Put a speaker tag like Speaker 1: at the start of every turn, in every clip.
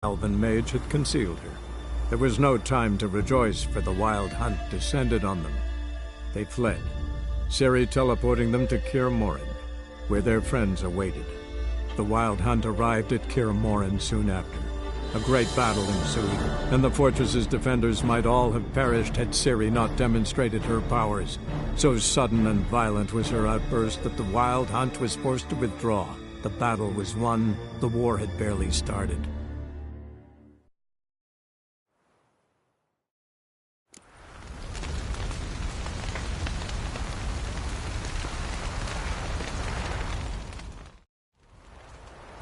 Speaker 1: elven mage had concealed her. There was no time to rejoice, for the wild hunt descended on them. They fled, Ciri teleporting them to Kaer Morhen, where their friends awaited. The wild hunt arrived at Kaer Morhen soon after. A great battle ensued, and the fortress's defenders might all have perished had Ciri not demonstrated her powers. So sudden and violent was her outburst that the wild hunt was forced to withdraw. The battle was won. The war had barely started.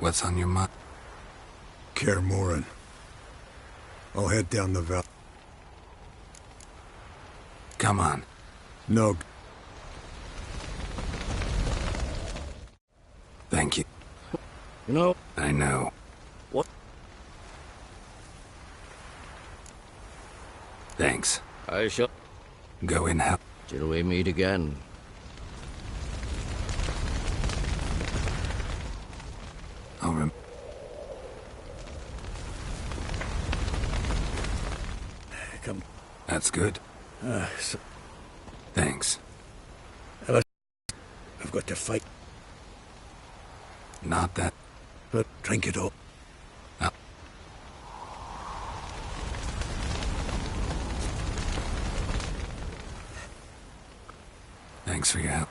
Speaker 2: What's on your mind?
Speaker 3: Kaer Morhen. I'll head down the valley.
Speaker 2: Come on.
Speaker 3: No.
Speaker 2: Thank you.
Speaker 4: No.
Speaker 2: I know.
Speaker 4: What?
Speaker 2: Thanks.
Speaker 4: I shall.
Speaker 2: Go in hell.
Speaker 4: Till we meet again.
Speaker 2: I'll
Speaker 4: Come.
Speaker 2: That's good. Thanks.
Speaker 4: I've got to fight.
Speaker 2: Not that.
Speaker 4: But drink it all.
Speaker 2: No. Thanks for your help.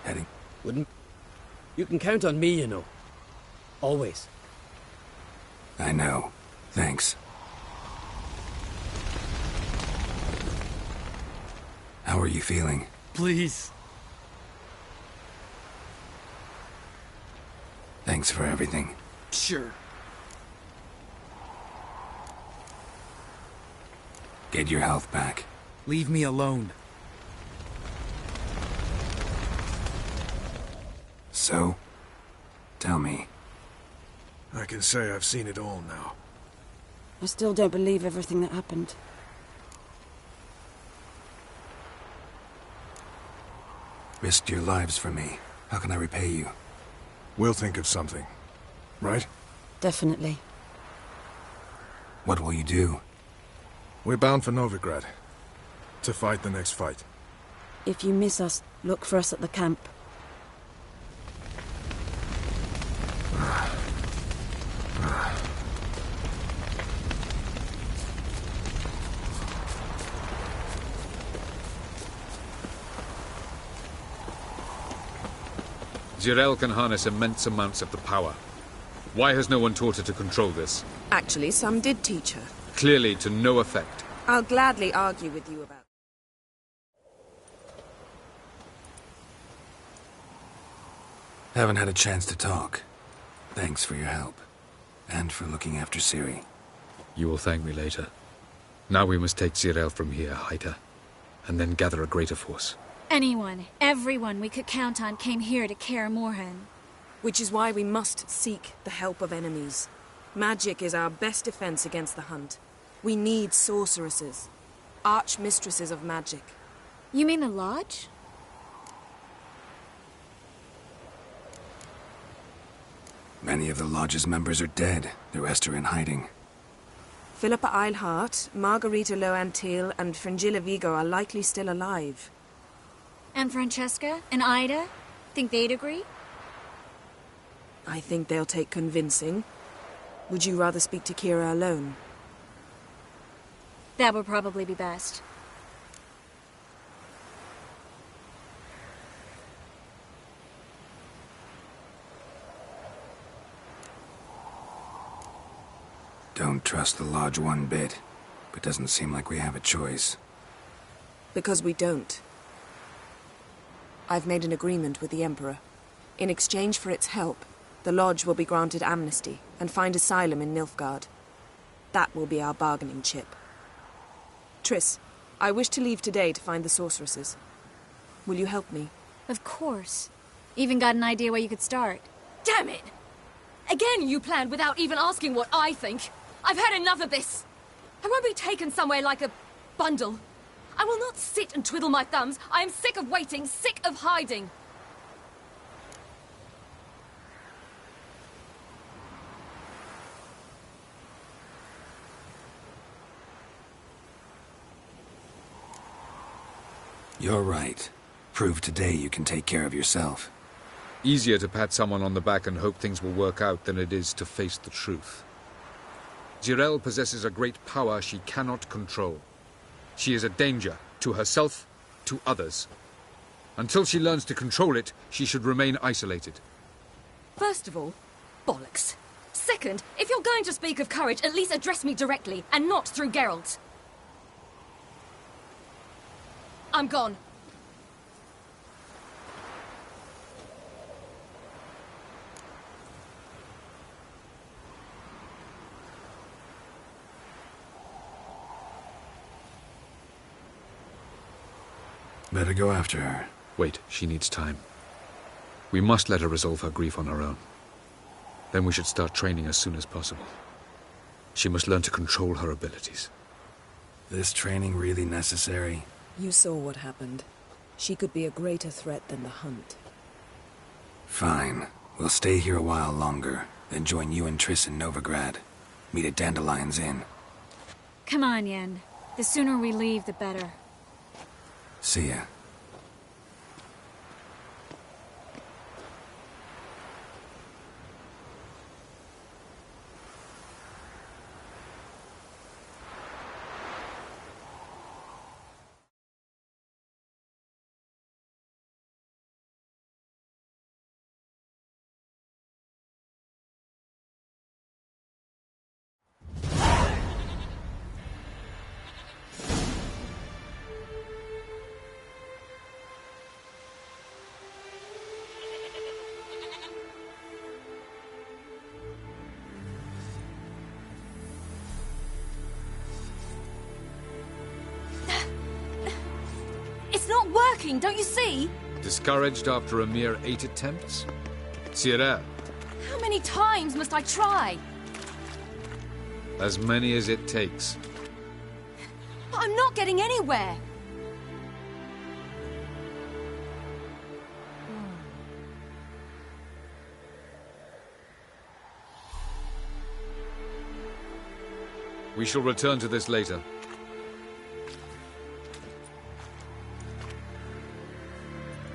Speaker 2: Heading.
Speaker 4: Wouldn't. You can count on me, you know. Always.
Speaker 2: I know. Thanks. How are you feeling?
Speaker 4: Please.
Speaker 2: Thanks for everything.
Speaker 4: Sure.
Speaker 2: Get your health back.
Speaker 5: Leave me alone.
Speaker 2: So? Tell me.
Speaker 3: I can say I've seen it all now.
Speaker 6: I still don't believe everything that happened.
Speaker 2: Risked your lives for me. How can I repay you?
Speaker 3: We'll think of something. Right?
Speaker 6: Definitely.
Speaker 2: What will you do?
Speaker 3: We're bound for Novigrad. To fight the next fight.
Speaker 6: If you miss us, look for us at the camp.
Speaker 7: Zirael can harness immense amounts of the power. Why has no one taught her to control this?
Speaker 8: Actually, some did teach her.
Speaker 7: Clearly to no effect.
Speaker 8: I'll gladly argue with you about...
Speaker 2: Haven't had a chance to talk. Thanks for your help. And for looking after Ciri.
Speaker 7: You will thank me later. Now we must take Zirael from here, ITA. And then gather a greater force.
Speaker 9: Anyone, everyone we could count on came here to Kaer Morhen.
Speaker 8: Which is why we must seek the help of enemies. Magic is our best defense against the hunt. We need sorceresses. Archmistresses of magic.
Speaker 9: You mean the Lodge?
Speaker 2: Many of the Lodge's members are dead. The rest are in hiding.
Speaker 8: Philippa Eilhart, Margarita Loantil, and Fringilla Vigo are likely still alive.
Speaker 9: And Francesca and Ida? Think they'd agree?
Speaker 8: I think they'll take convincing. Would you rather speak to Kira alone?
Speaker 9: That would probably be best.
Speaker 2: Don't trust the Lodge one bit, but doesn't seem like we have a choice.
Speaker 8: Because we don't. I've made an agreement with the Emperor. In exchange for its help, the Lodge will be granted amnesty and find asylum in Nilfgaard. That will be our bargaining chip. Triss, I wish to leave today to find the sorceresses. Will you help me?
Speaker 9: Of course. Even got an idea where you could start.
Speaker 10: Damn it! Again you planned without even asking what I think. I've had enough of this. I won't be taken somewhere like a bundle. I will not sit and twiddle my thumbs. I am sick of waiting, sick of hiding.
Speaker 2: You're right. Prove today you can take care of yourself.
Speaker 7: Easier to pat someone on the back and hope things will work out than it is to face the truth. Zirel possesses a great power she cannot control. She is a danger to herself, to others. Until she learns to control it, she should remain isolated.
Speaker 10: First of all, bollocks. Second, if you're going to speak of courage, at least address me directly, and not through Geralt. I'm gone.
Speaker 2: Better go after her.
Speaker 7: Wait, she needs time. We must let her resolve her grief on her own. Then we should start training as soon as possible. She must learn to control her abilities.
Speaker 2: This training really necessary?
Speaker 8: You saw what happened. She could be a greater threat than the hunt.
Speaker 2: Fine. We'll stay here a while longer, then join you and Triss in Novigrad. Meet at Dandelion's Inn.
Speaker 9: Come on, Yen. The sooner we leave, the better.
Speaker 2: See ya.
Speaker 10: It's not working, don't you see?
Speaker 7: Discouraged after a mere 8 attempts? Zirel,
Speaker 10: How many times must I try?
Speaker 7: as many as it takes.
Speaker 10: But I'm not getting anywhere.
Speaker 7: We shall return to this later.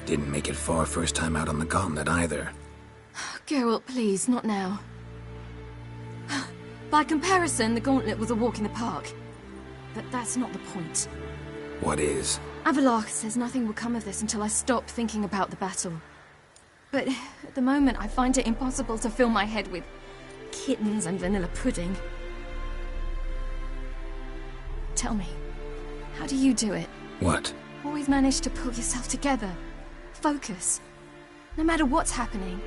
Speaker 2: Didn't make it far first time out on the gauntlet either.
Speaker 10: Geralt, please, not now. By comparison, the gauntlet was a walk in the park. But that's not the point.
Speaker 2: What is?
Speaker 10: Avallac'h says nothing will come of this until I stop thinking about the battle. But at the moment, I find it impossible to fill my head with kittens and vanilla pudding. Tell me, how do you do it?
Speaker 2: What?
Speaker 10: Always manage to pull yourself together. Focus. No matter what's happening.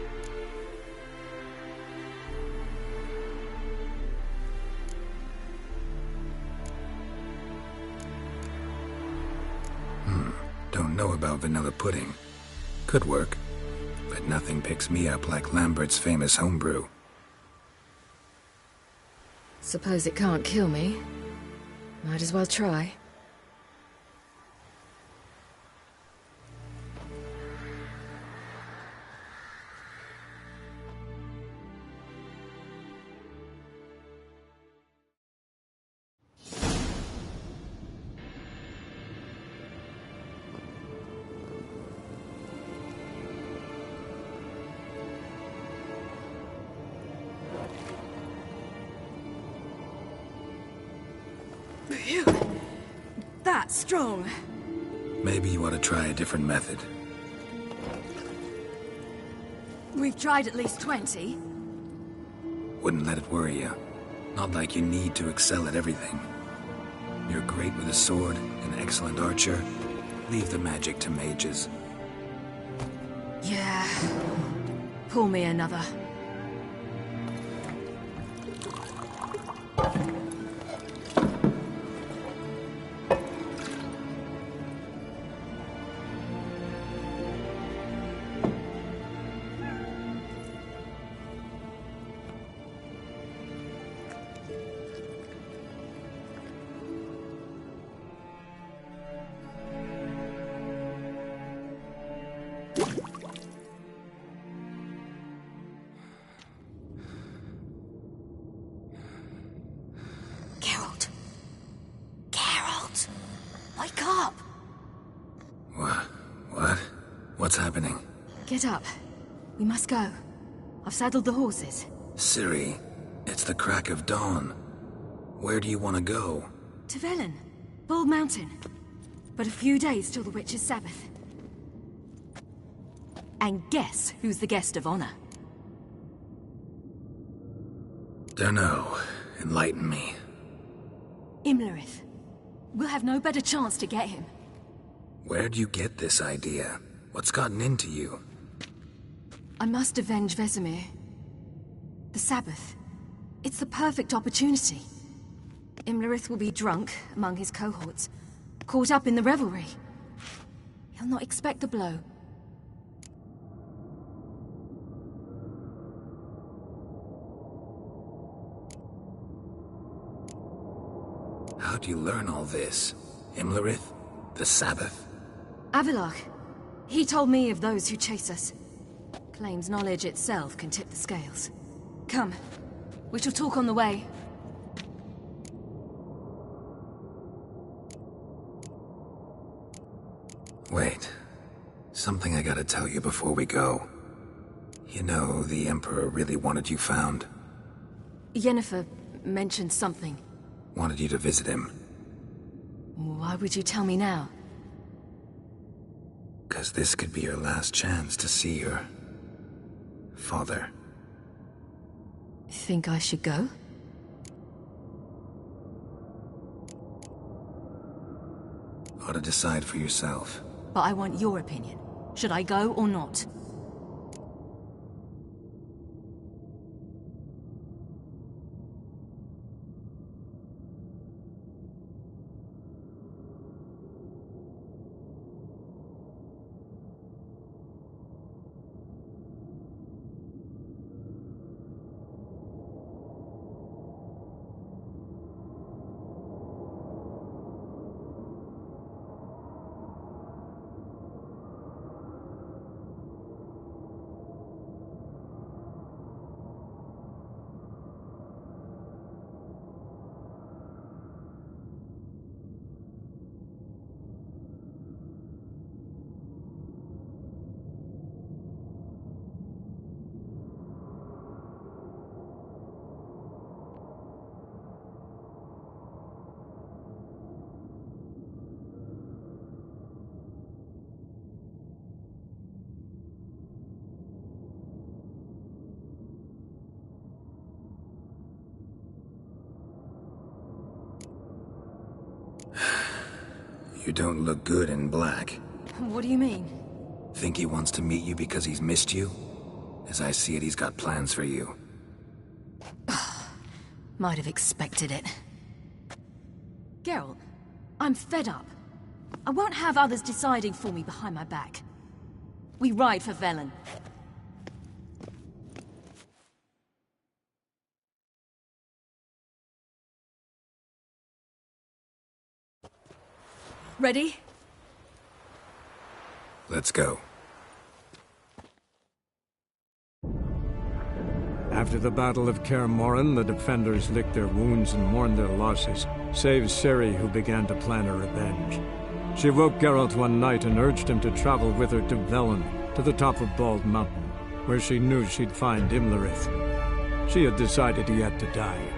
Speaker 2: Don't know about vanilla pudding. Could work. But nothing picks me up like Lambert's famous homebrew.
Speaker 10: Suppose it can't kill me. Might as well try. That's strong.
Speaker 2: Maybe you ought to try a different method.
Speaker 10: We've tried at least 20.
Speaker 2: Wouldn't let it worry you. Not like you need to excel at everything. You're great with a sword, an excellent archer. Leave the magic to mages.
Speaker 10: Yeah. Pull me another.
Speaker 2: What's happening?
Speaker 10: Get up. We must go. I've saddled the horses.
Speaker 2: Ciri, it's the crack of dawn. Where do you want to go?
Speaker 10: To Velen. Bald Mountain. But a few days till the Witcher's Sabbath. And guess who's the guest of honor?
Speaker 2: Dunno. Enlighten me.
Speaker 10: Imlerith. We'll have no better chance to get him.
Speaker 2: Where'd you get this idea? What's gotten into you?
Speaker 10: I must avenge Vesemir. The Sabbath. It's the perfect opportunity. Imlerith will be drunk among his cohorts, caught up in the revelry. He'll not expect the blow.
Speaker 2: How'd you learn all this? Imlerith? The Sabbath?
Speaker 10: Avilach. He told me of those who chase us. Claims knowledge itself can tip the scales. Come. We shall talk on the way.
Speaker 2: Wait. Something I gotta tell you before we go. You know, the Emperor really wanted you found.
Speaker 10: Yennefer mentioned something.
Speaker 2: Wanted you to visit him.
Speaker 10: Why would you tell me now?
Speaker 2: 'Cause this could be your last chance to see your... father.
Speaker 10: Think I should go?
Speaker 2: Ought to decide for yourself.
Speaker 10: But I want your opinion. Should I go or not?
Speaker 2: You don't look good in black.
Speaker 10: What do you mean?
Speaker 2: Think he wants to meet you because he's missed you? As I see it, he's got plans for you.
Speaker 10: Might have expected it. Geralt, I'm fed up. I won't have others deciding for me behind my back. We ride for Velen. Ready?
Speaker 2: Let's go.
Speaker 1: After the Battle of Kaer Morhen, the defenders licked their wounds and mourned their losses, save Ciri, who began to plan her revenge. She woke Geralt one night and urged him to travel with her to Velen, to the top of Bald Mountain, where she knew she'd find Imlerith. She had decided he had to die.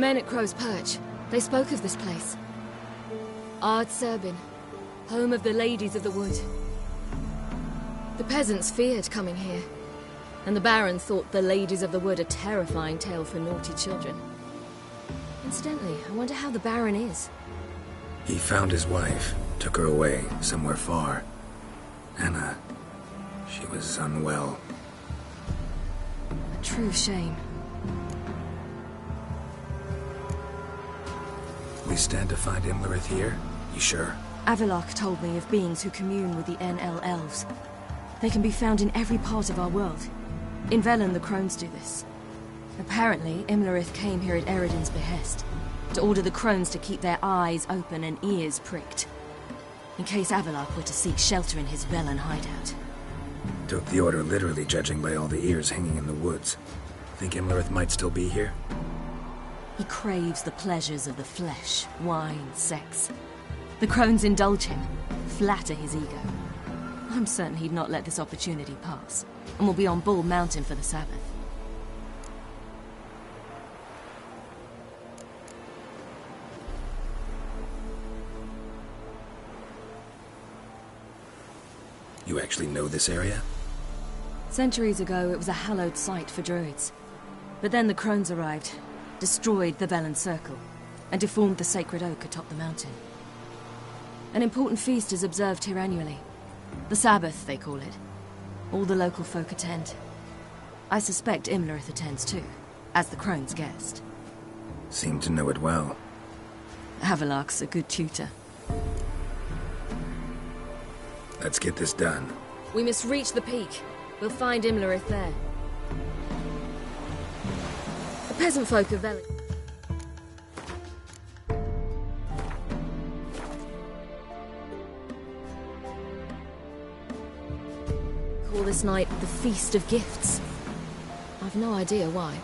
Speaker 10: men at Crow's Perch, they spoke of this place. Ard Serbin, home of the Ladies of the Wood. The peasants feared coming here, and the Baron thought the Ladies of the Wood a terrifying tale for naughty children. Incidentally, I wonder how the Baron is.
Speaker 2: He found his wife, took her away, somewhere far. Anna, she was unwell.
Speaker 10: A true shame.
Speaker 2: We stand to find Imlerith here? You sure?
Speaker 8: Avilark told me of beings who commune with the NL elves. They can be found in every part of our world. In Velen, the crones do this. Apparently, Imlerith came here at Eredin's behest, to order the crones to keep their eyes open and ears pricked, in case Avilark were to seek shelter in his Velen hideout.
Speaker 2: Took the order literally, judging by all the ears hanging in the woods. Think Imlerith might still be here?
Speaker 8: He craves the pleasures of the flesh, wine, sex. The crones indulge him, flatter his ego. I'm certain he'd not let this opportunity pass, and will be on Bull Mountain for the Sabbath.
Speaker 2: You actually know this area?
Speaker 8: Centuries ago, it was a hallowed site for druids. But then the crones arrived, destroyed the Velen Circle, and deformed the sacred oak atop the mountain. An important feast is observed here annually. The Sabbath, they call it. All the local folk attend. I suspect Imlerith attends too, as the crone's guest.
Speaker 2: Seem to know it well.
Speaker 8: Avilark's a good tutor.
Speaker 2: Let's get this done.
Speaker 10: We must reach the peak. We'll find Imlerith there. The peasant folk of Velen. Call this night the Feast of Gifts. I've no idea why.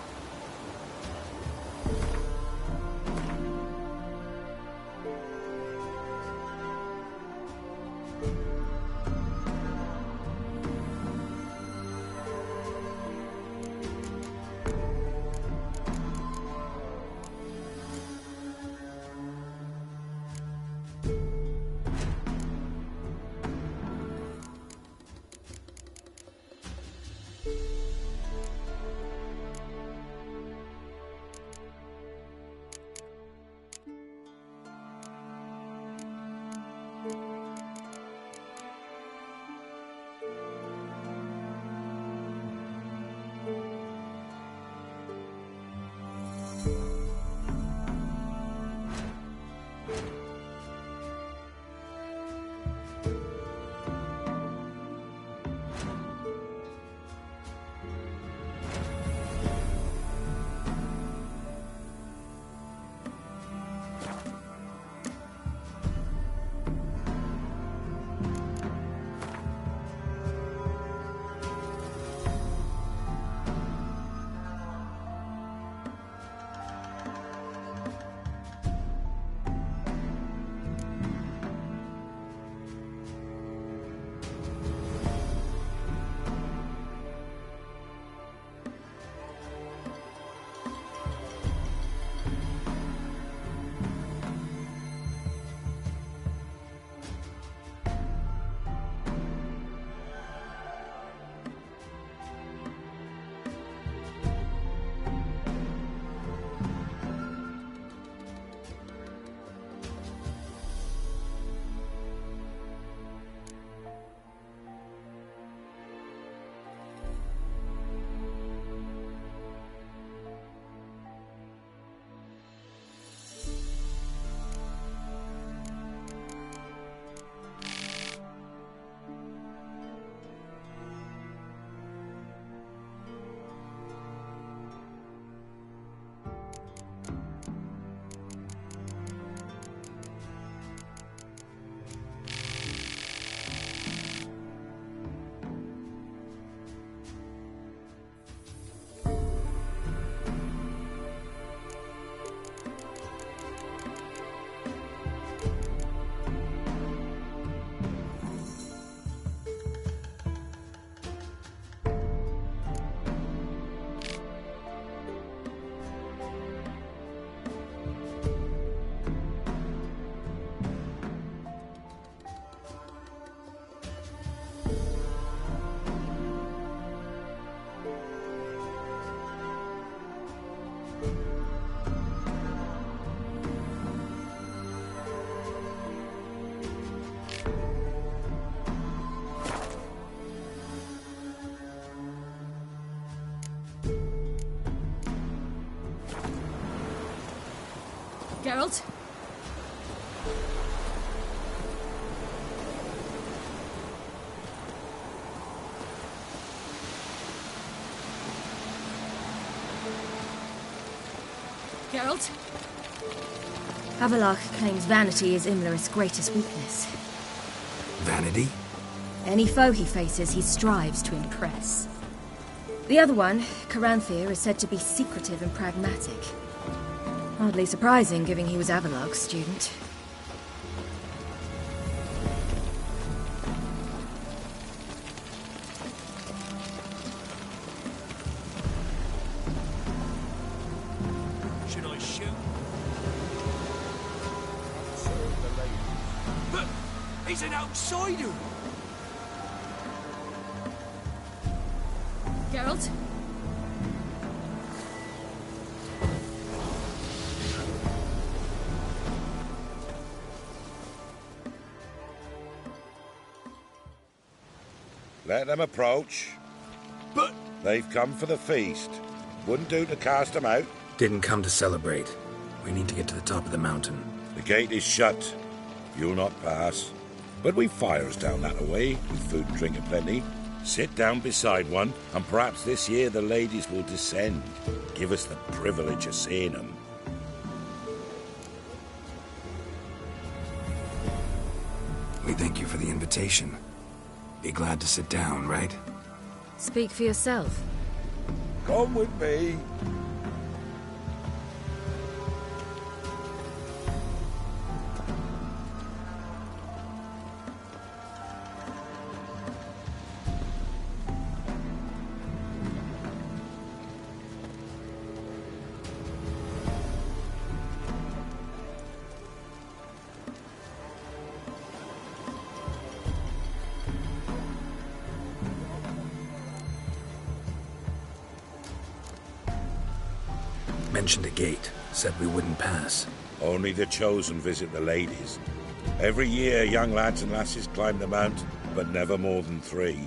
Speaker 10: Geralt? Geralt?
Speaker 5: Havelach claims vanity is Imlerith's greatest weakness.
Speaker 2: Vanity?
Speaker 5: Any foe he faces, he strives to impress. The other one, Caranthir, is said to be secretive and pragmatic. Hardly surprising, given he was Avalok's student.
Speaker 11: Should I shoot? But he's an outsider!
Speaker 10: Geralt?
Speaker 12: Let them approach.
Speaker 11: But...
Speaker 12: They've come for the feast. Wouldn't do to cast them out.
Speaker 2: Didn't come to celebrate. We need to get to the top of the mountain.
Speaker 12: The gate is shut. You'll not pass. But we've fires down that way, with food and drink aplenty. Sit down beside one, and perhaps this year the ladies will descend. Give us the privilege of seeing them.
Speaker 2: We thank you for the invitation. Be glad to sit down, right?
Speaker 5: Speak for yourself.
Speaker 12: Come with me.
Speaker 2: Mentioned a gate. Said we wouldn't pass.
Speaker 12: Only the chosen visit the ladies. Every year, young lads and lasses climb the mount, but never more than 3.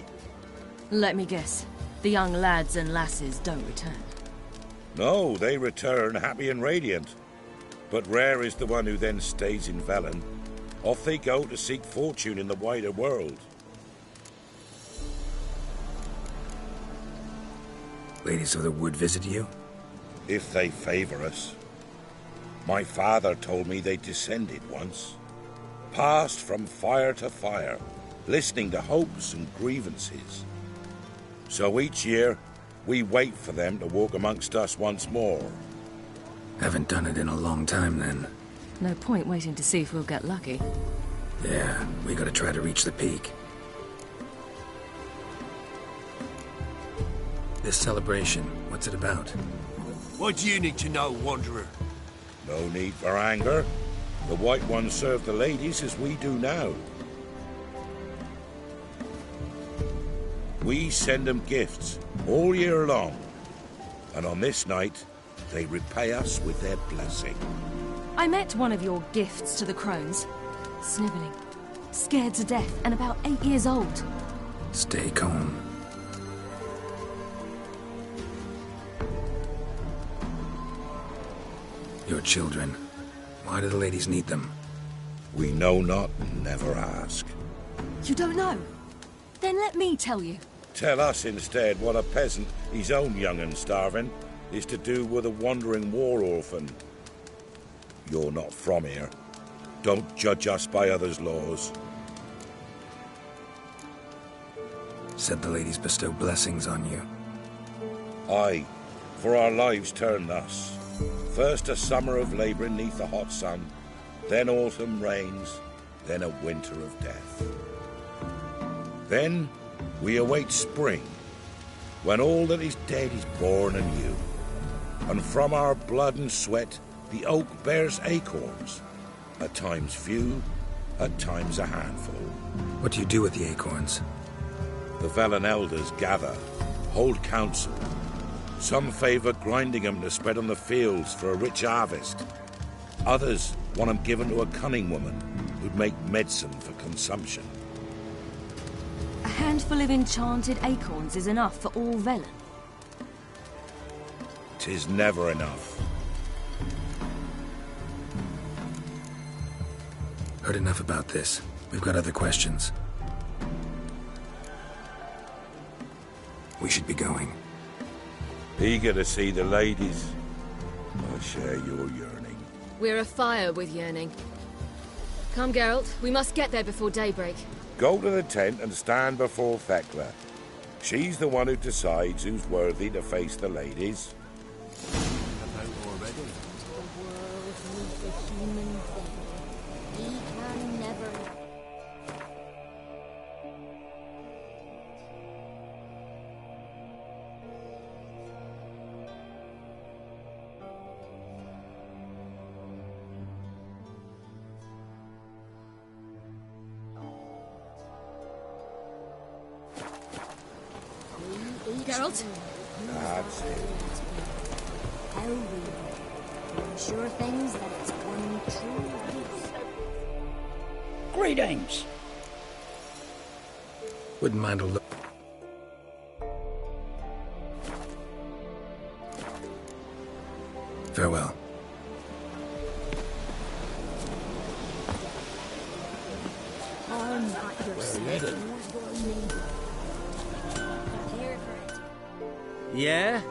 Speaker 5: Let me guess. The young lads and lasses don't return.
Speaker 12: No, they return happy and radiant. But rare is the one who then stays in Velen. Off they go to seek fortune in the wider world.
Speaker 2: Ladies of the Wood visit you?
Speaker 12: If they favor us. My father told me they descended once. Passed from fire to fire, listening to hopes and grievances. So each year, we wait for them to walk amongst us once more.
Speaker 2: Haven't done it in a long time, then.
Speaker 5: No point waiting to see if we'll get lucky.
Speaker 2: Yeah, we gotta try to reach the peak. This celebration, what's it about?
Speaker 11: What do you need to know, Wanderer?
Speaker 12: No need for anger. The White Ones serve the ladies as we do now. We send them gifts all year long. And on this night, they repay us with their blessing.
Speaker 5: I met one of your gifts to the crones. Snivelling. Scared to death and about 8 years old.
Speaker 2: Stay calm. Your children. Why do the ladies need them?
Speaker 12: We know not and never ask.
Speaker 5: You don't know? Then let me tell you.
Speaker 12: Tell us instead what a peasant, his own young and starving, is to do with a wandering war orphan. You're not from here. Don't judge us by others' laws.
Speaker 2: Said the ladies bestow blessings on you.
Speaker 12: Aye, for our lives turn thus. First a summer of labouring neath the hot sun, then autumn rains, then a winter of death. Then we await spring, when all that is dead is born anew. And from our blood and sweat the oak bears acorns, at times few, at times a handful.
Speaker 2: What do you do with the acorns?
Speaker 12: The Velen elders gather, hold council. Some favour grinding them to spread on the fields for a rich harvest. Others want them given to a cunning woman who'd make medicine for consumption.
Speaker 5: A handful of enchanted acorns is enough for all Velen.
Speaker 12: 'Tis never enough.
Speaker 2: Heard enough about this. We've got other questions. We should be going.
Speaker 12: Eager to see the ladies. I share your yearning.
Speaker 10: We're afire with yearning. Come, Geralt. We must get there before daybreak.
Speaker 12: Go to the tent and stand before Thekla. She's the one who decides who's worthy to face the ladies.
Speaker 10: Geralt?
Speaker 12: That's it.
Speaker 13: How we ensure things that it's going true.
Speaker 14: Greetings.
Speaker 2: Wouldn't mind a look. Farewell.
Speaker 13: I'm not your slave.
Speaker 4: Yeah?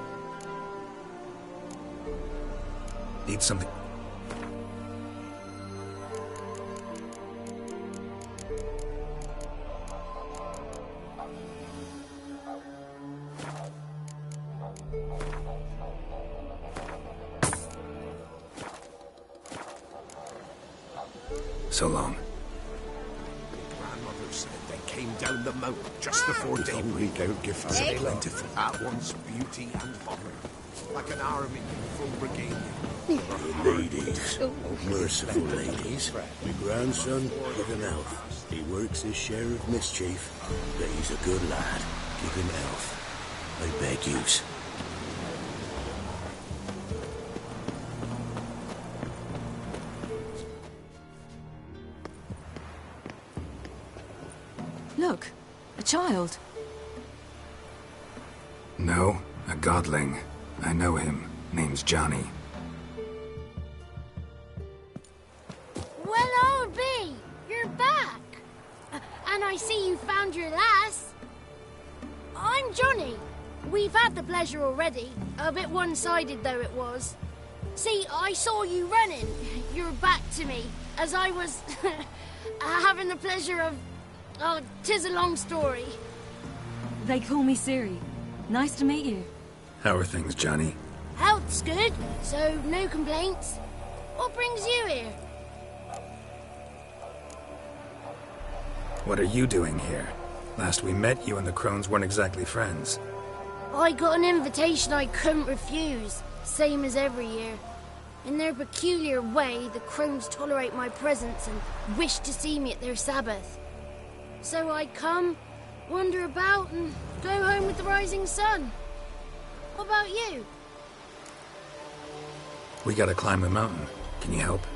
Speaker 2: Need something. So long.
Speaker 11: Grandmother said they came down the mountain just before daybreak.
Speaker 3: Don't give us
Speaker 11: So
Speaker 3: a
Speaker 11: plentiful. At once beauty and honor. Like an army in full brigade.
Speaker 3: The ladies, merciful ladies. My grandson is an elf. He works his share of mischief, but he's a good lad. Give him elf. I beg yous.
Speaker 5: Look, a child.
Speaker 2: No, a godling. I know him. Name's Johnny.
Speaker 13: Well, I'll be. You're back. And I see you found your lass. I'm Johnny. We've had the pleasure already. A bit one-sided, though it was. See, I saw you running. Your back to me, as I was having the pleasure of... Oh, 'tis a long story.
Speaker 5: They call me Ciri. Nice to meet you.
Speaker 2: How are things, Johnny?
Speaker 13: Health's good, so no complaints. What brings you here?
Speaker 2: What are you doing here? Last we met, you and the crones weren't exactly friends.
Speaker 13: I got an invitation I couldn't refuse, same as every year. In their peculiar way, the crones tolerate my presence and wish to see me at their Sabbath. So I come, wander about, and go home with the rising sun. What about you?
Speaker 2: We gotta climb a mountain. Can you help?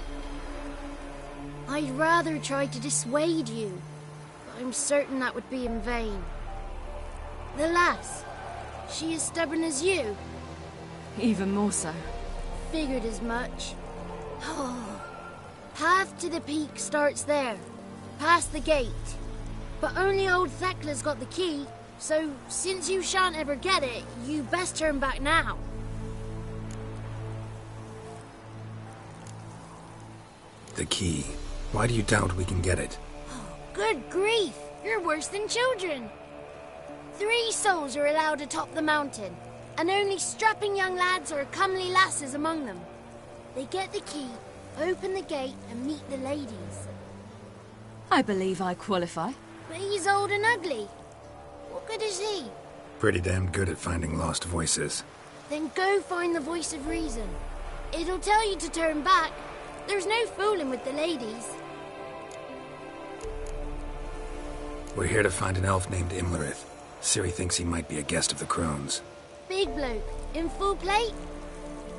Speaker 13: I'd rather try to dissuade you, but I'm certain that would be in vain. The lass, she is stubborn as you.
Speaker 5: Even more so.
Speaker 13: Figured as much. Path to the peak starts there, past the gate. But only old Thekla's got the key, so since you shan't ever get it, you best turn back now.
Speaker 2: The key. Why do you doubt we can get it?
Speaker 13: Good grief, you're worse than children. 3 souls are allowed atop the mountain, and only strapping young lads or comely lasses among them. They get the key, open the gate, and meet the ladies.
Speaker 5: I believe I qualify.
Speaker 13: But he's old and ugly. What good is he?
Speaker 2: Pretty damn good at finding lost voices.
Speaker 13: Then go find the voice of reason. It'll tell you to turn back. There's no fooling with the ladies.
Speaker 2: We're here to find an elf named Imlerith. Ciri thinks he might be a guest of the crones.
Speaker 13: Big bloke, in full plate?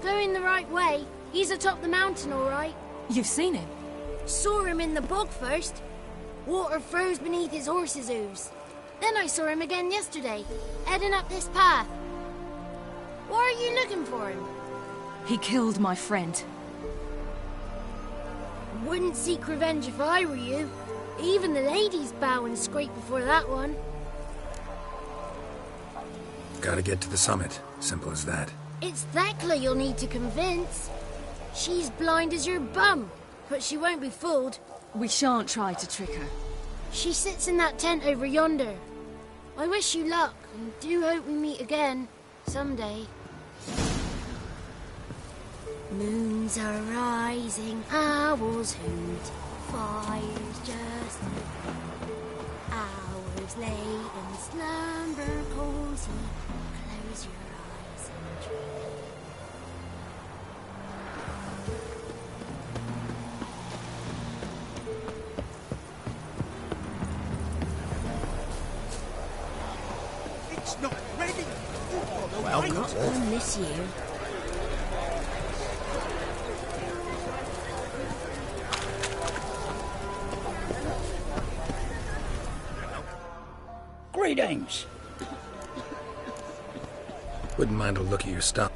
Speaker 13: Going the right way. He's atop the mountain, all right.
Speaker 5: You've seen him?
Speaker 13: Saw him in the bog first. Water froze beneath his horse's hooves. Then I saw him again yesterday, heading up this path. Why are you looking for him?
Speaker 5: He killed my friend.
Speaker 13: Wouldn't seek revenge if I were you. Even the ladies bow and scrape before that one.
Speaker 2: Gotta get to the summit. Simple as that.
Speaker 13: It's Thekla you'll need to convince. She's blind as your bum, but she won't be fooled.
Speaker 10: We shan't try to trick her.
Speaker 13: She sits in that tent over yonder. I wish you luck, and do hope we meet again, someday. Moons are rising, owls hoot, fires just hours lay in slumber cozy. Close your eyes and dream.
Speaker 11: It's not ready.
Speaker 13: Welcome. I miss you.
Speaker 14: Greetings.
Speaker 2: Wouldn't mind a look at your stuff.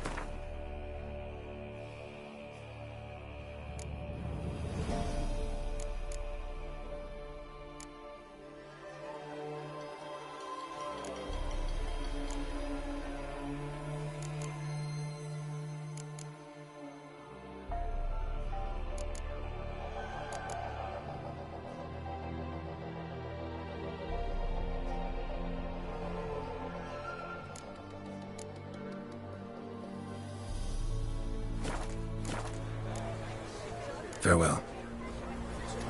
Speaker 2: Farewell.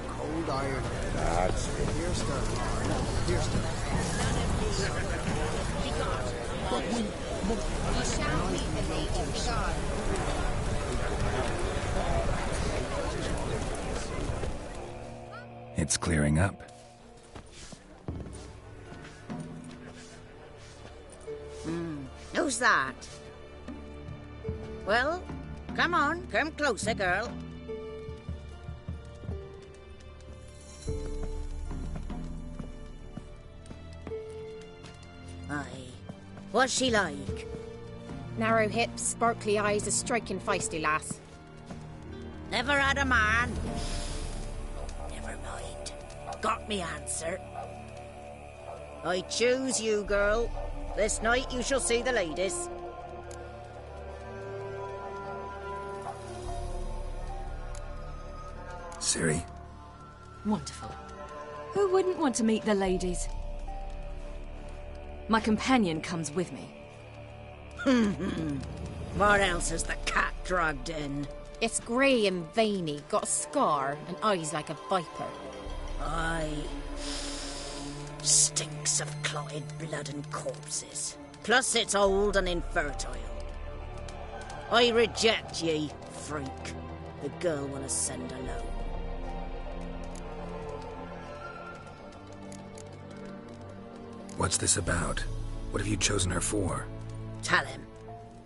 Speaker 11: Cold iron.
Speaker 12: That's it.
Speaker 11: Here's the heart. Here's the... But we shall meet the native god.
Speaker 2: It's clearing up.
Speaker 15: Who's that? Well, come on, come closer, girl. Aye. What's she like?
Speaker 16: Narrow hips, sparkly eyes, a striking feisty lass.
Speaker 15: Never had a man. Never mind. Got me answer. I choose you, girl. This night you shall see the ladies.
Speaker 2: Ciri.
Speaker 10: Wonderful. Who wouldn't want to meet the ladies? My companion comes with me.
Speaker 15: What else has the cat dragged in?
Speaker 16: It's grey and veiny, got a scar, and eyes like a viper.
Speaker 15: Aye. Stinks of clotted blood and corpses. Plus it's old and infertile. I reject ye, freak. The girl will ascend alone.
Speaker 2: What's this about? What have you chosen her for?
Speaker 15: Tell him.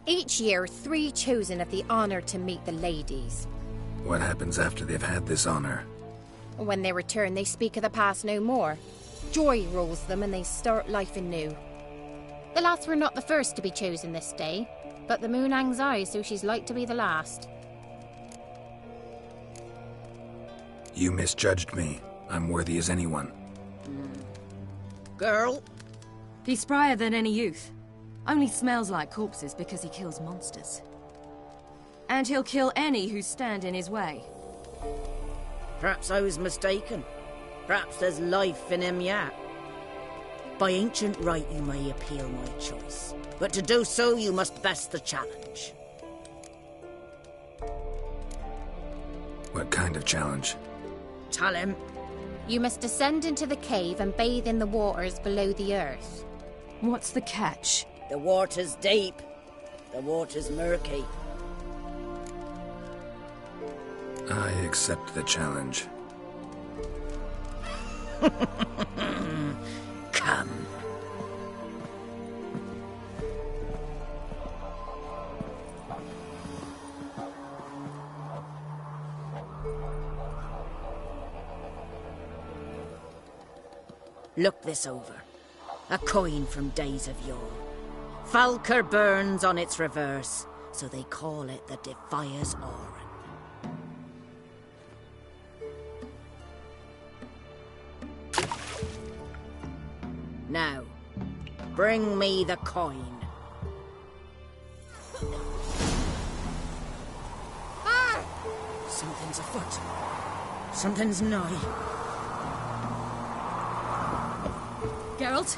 Speaker 16: Each year, 3 chosen have the honour to meet the ladies.
Speaker 2: What happens after they've had this honor?
Speaker 16: When they return, they speak of the past no more. Joy rules them and they start life anew. The lass were not the first to be chosen this day, but the moon hangs high, so she's like to be the last.
Speaker 2: You misjudged me. I'm worthy as anyone.
Speaker 15: Girl?
Speaker 10: He's sprier than any youth. Only smells like corpses because he kills monsters. And he'll kill any who stand in his way.
Speaker 15: Perhaps I was mistaken. Perhaps there's life in him yet. By ancient right you may appeal my choice, but to do so you must best the challenge.
Speaker 2: What kind of challenge?
Speaker 15: Tell him.
Speaker 16: You must descend into the cave and bathe in the waters below the earth.
Speaker 10: What's the catch?
Speaker 15: The water's deep. The water's murky.
Speaker 2: I accept the challenge.
Speaker 15: Come. Look this over. A coin from days of yore. Falker burns on its reverse, so they call it the Defier's Oran. Bring me the coin. Something's afoot. Something's nigh.
Speaker 10: Geralt?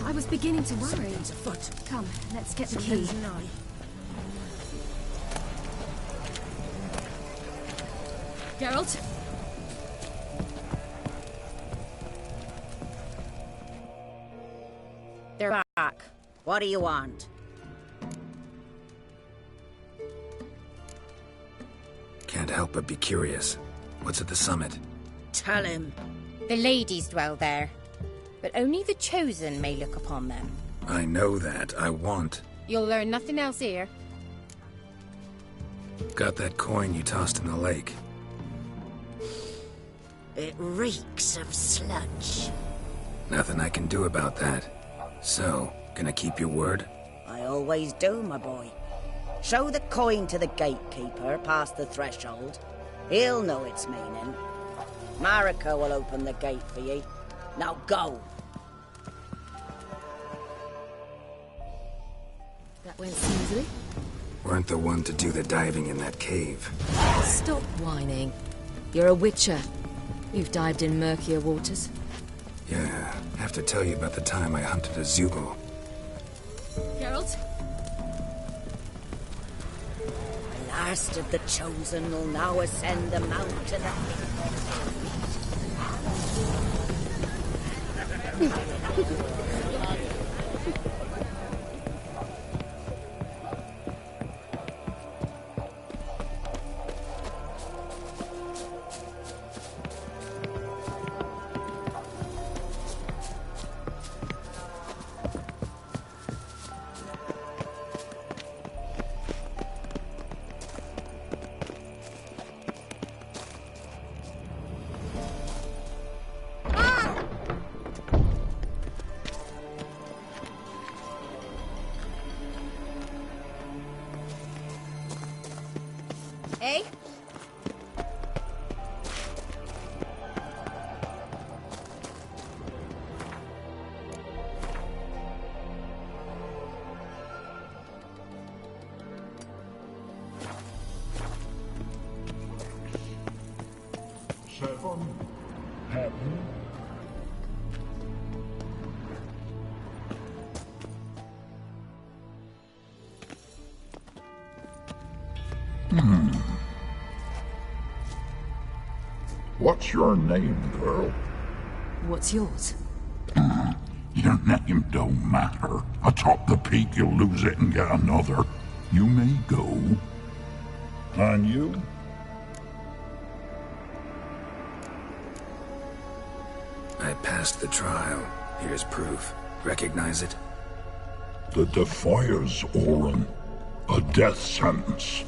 Speaker 10: I was beginning to worry.
Speaker 15: Something's afoot.
Speaker 10: Come, let's get the key.
Speaker 15: Something's nigh.
Speaker 10: Geralt?
Speaker 15: They're back. What do you want?
Speaker 2: Can't help but be curious. What's at the summit?
Speaker 15: Tell him.
Speaker 16: The ladies dwell there, but only the chosen may look upon them.
Speaker 2: I know that. I want.
Speaker 16: You'll learn nothing else here.
Speaker 2: Got that coin you tossed in the lake.
Speaker 15: It reeks of sludge.
Speaker 2: Nothing I can do about that. So, gonna keep your word?
Speaker 15: I always do, my boy. Show the coin to the gatekeeper past the threshold. He'll know its meaning. Marika will open the gate for ye. Now go!
Speaker 10: That went smoothly.
Speaker 2: Weren't the one to do the diving in that cave.
Speaker 5: Stop whining. You're a Witcher. You've dived in murkier waters.
Speaker 2: Yeah, have to tell you about the time I hunted a Zugel.
Speaker 10: Geralt?
Speaker 15: The last of the chosen will now ascend the mount to the...
Speaker 16: Eh?
Speaker 14: Seven, heaven. What's your name, girl?
Speaker 5: What's yours?
Speaker 14: Your name don't matter. Atop the peak, you'll lose it and get another. You may go. And you?
Speaker 2: I passed the trial. Here's proof. Recognize it?
Speaker 14: The Defier's Orin. a death sentence.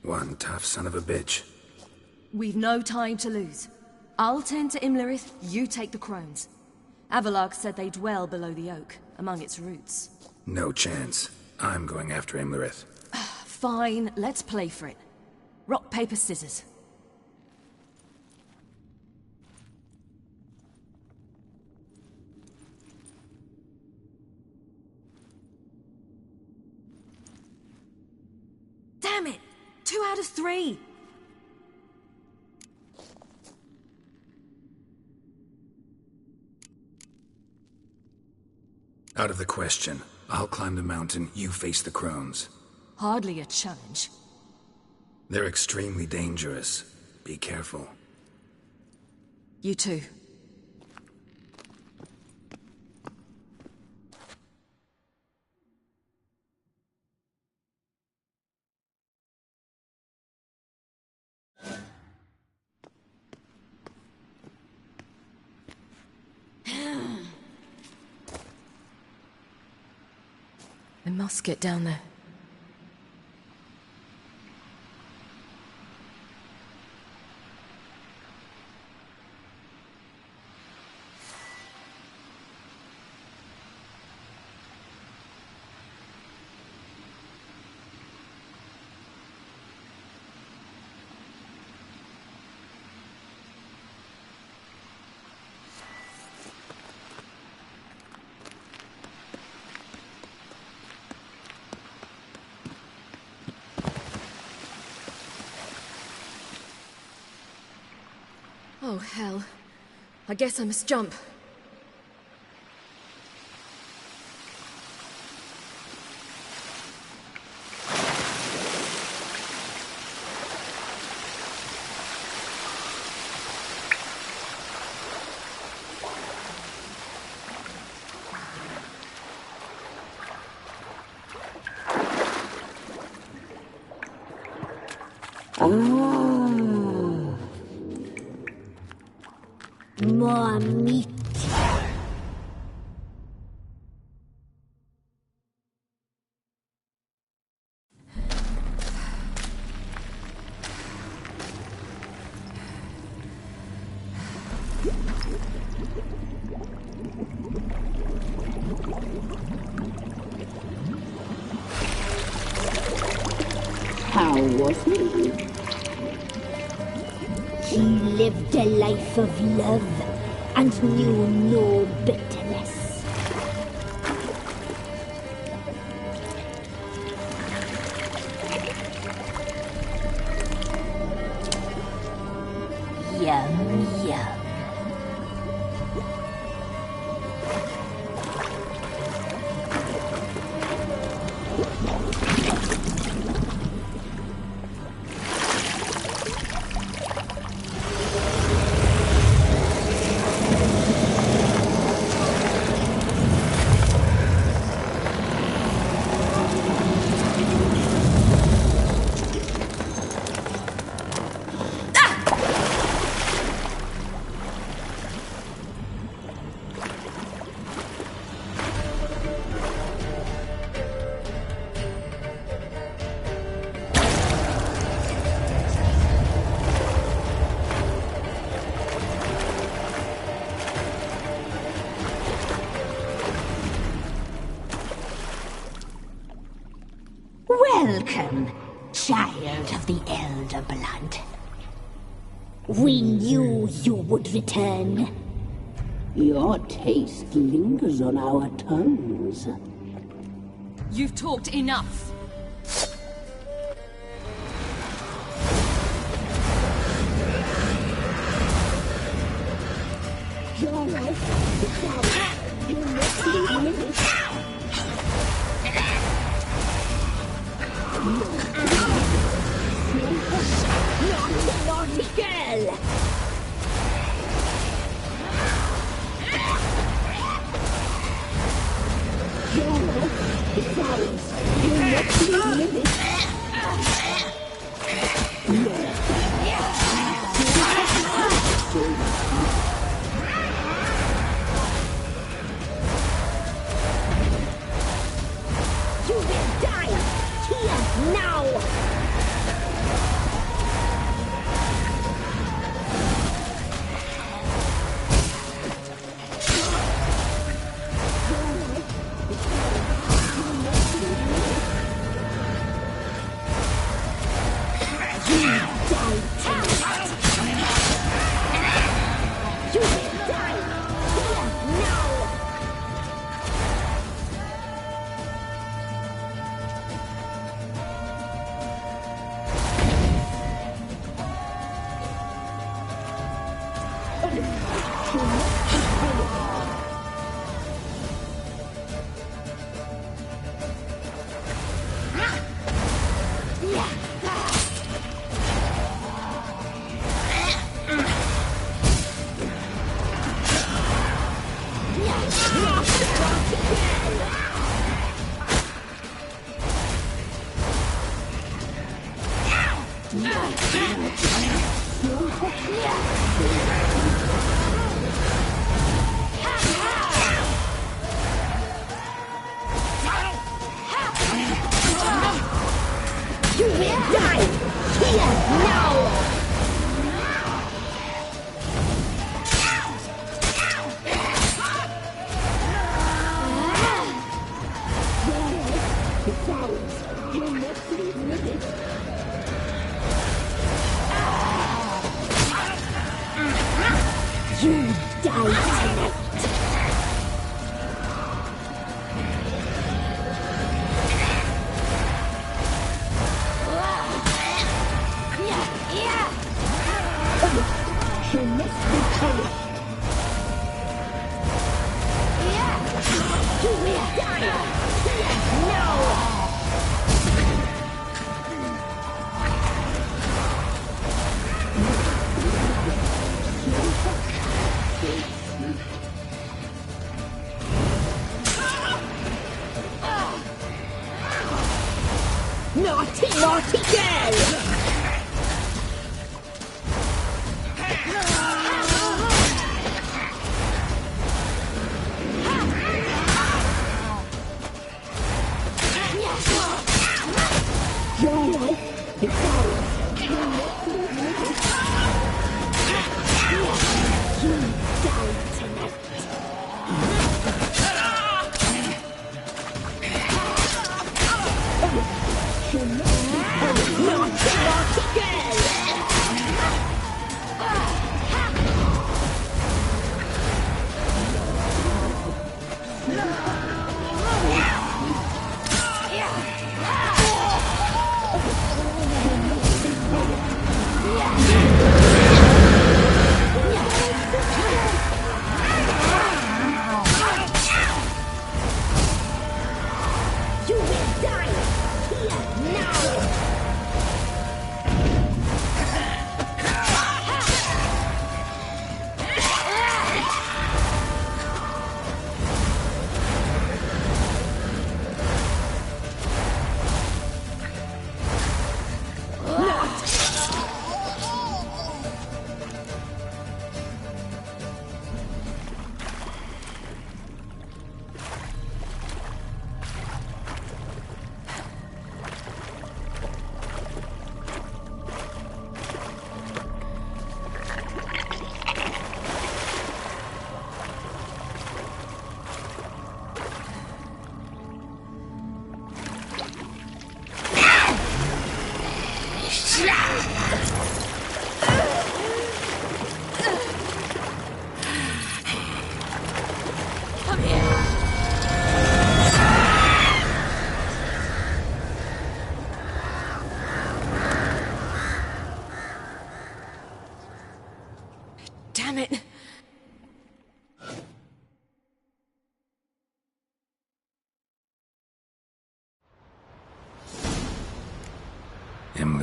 Speaker 2: One tough son of a bitch.
Speaker 10: We've no time to lose. I'll tend to Imlerith, you take the crones. Avalok said they dwell below the oak, among its roots.
Speaker 2: No chance. I'm going after Imlerith.
Speaker 10: Fine, let's play for it. Rock, paper, scissors. Damn it! 2 out of 3!
Speaker 2: Out of the question. I'll climb the mountain, you face the crones.
Speaker 10: Hardly a challenge.
Speaker 2: They're extremely dangerous. Be careful.
Speaker 10: You too. I must get down there. Oh, hell. I guess I must jump.
Speaker 13: More meat. How was he? He lived a life of love and knew no bitterness. Yum, yum. Welcome, child of the elder blood.
Speaker 17: We knew you would return. Your taste lingers on our tongues.
Speaker 10: You've talked enough.
Speaker 17: Your life is out. You must leave me. Naughty girl! Your life is ours. You must leave me. You will die here now! Naughty girl! Naughty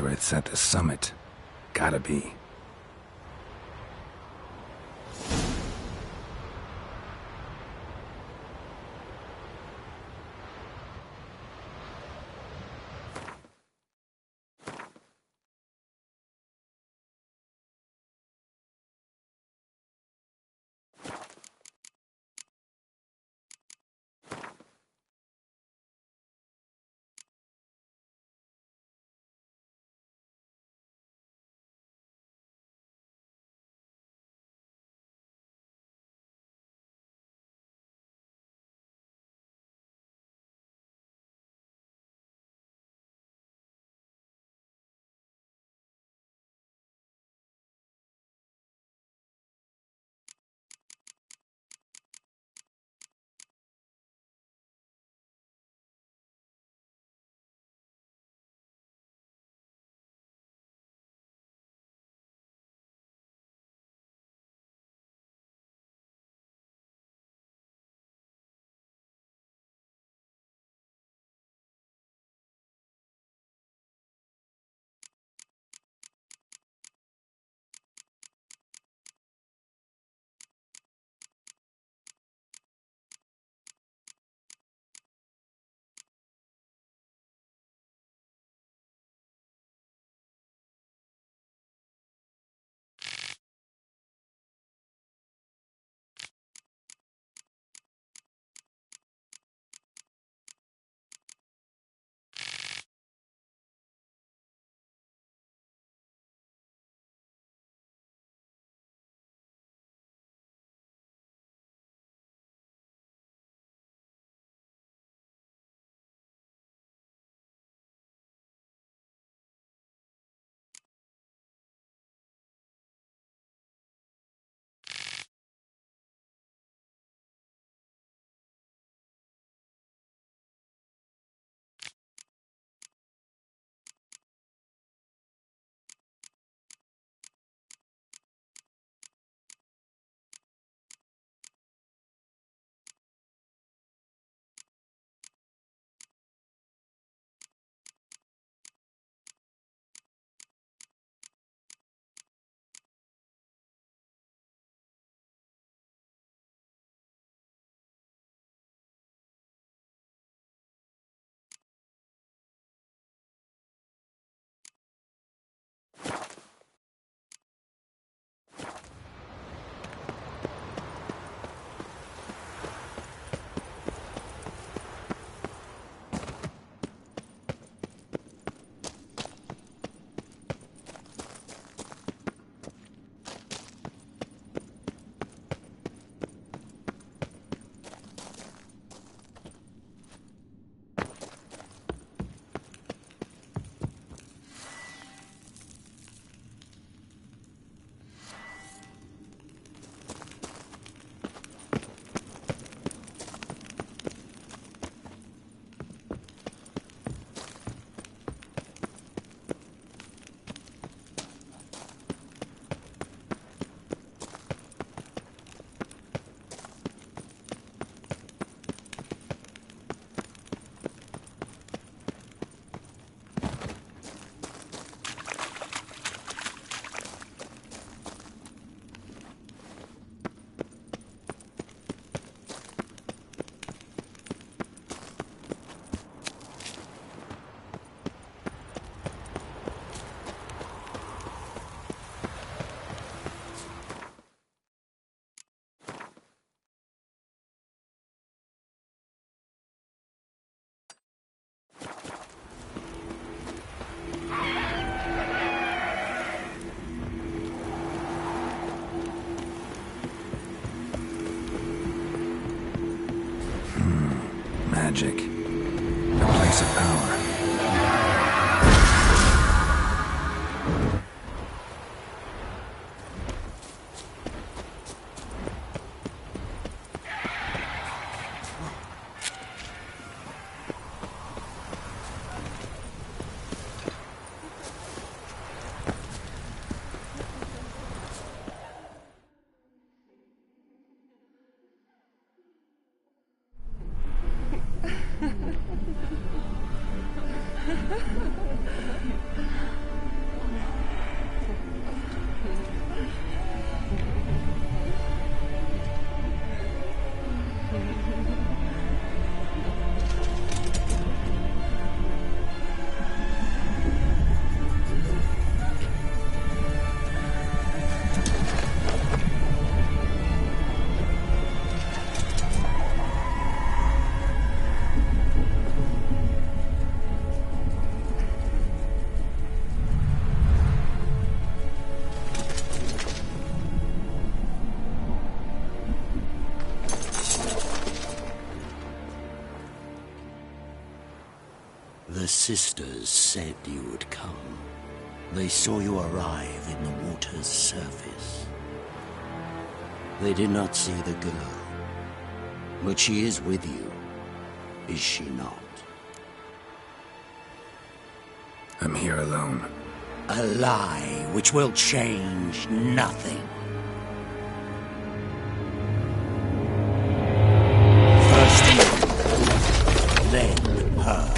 Speaker 2: Whether it's at the summit, gotta be. Magic. A place of power.
Speaker 3: The sisters said you would come. They saw you arrive in the water's surface. They did not see the girl. But she is with you, is she not?
Speaker 2: I'm here alone.
Speaker 3: A lie which will change nothing. First you, then her.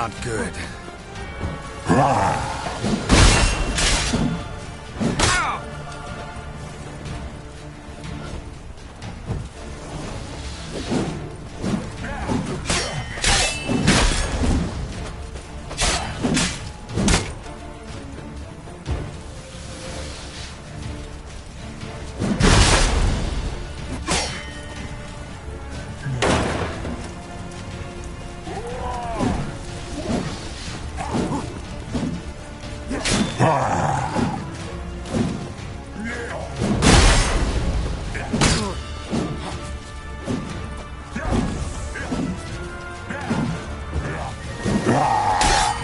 Speaker 2: not good.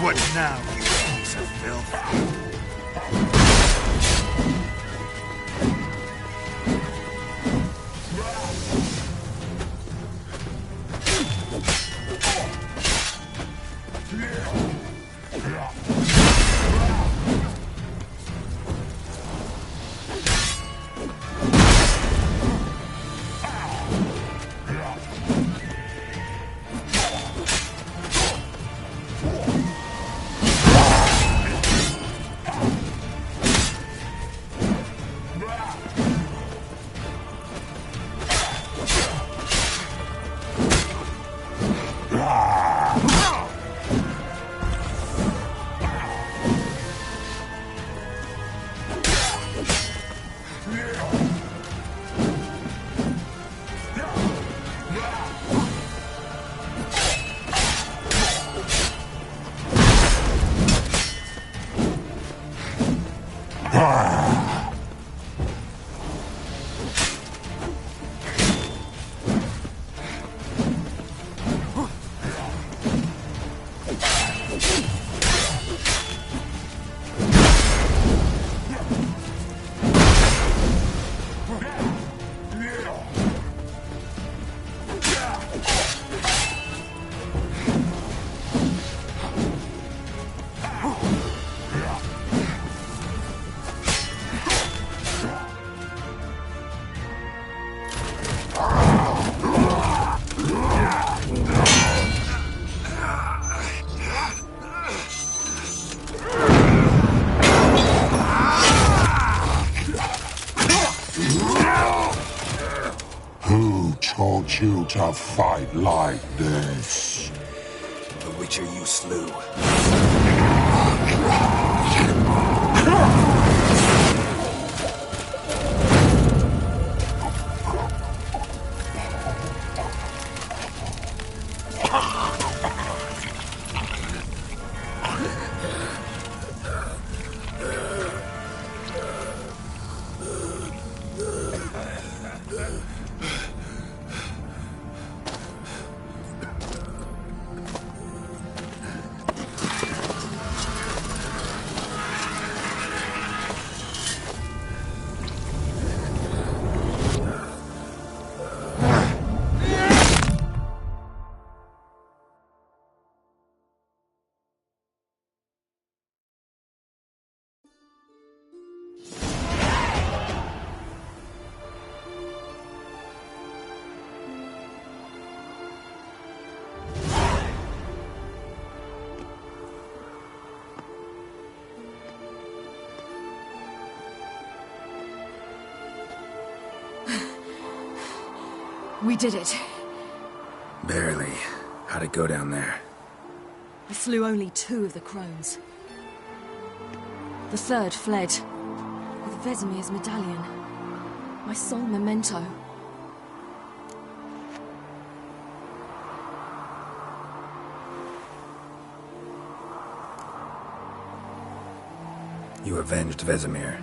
Speaker 11: What now, you piece of filth?
Speaker 14: Taught you to fight like this?
Speaker 2: The Witcher you slew.
Speaker 10: We did it.
Speaker 2: Barely. How'd it go down there?
Speaker 10: I slew only 2 of the crones. The 3rd fled, with Vesemir's medallion. My sole memento.
Speaker 2: You avenged Vesemir.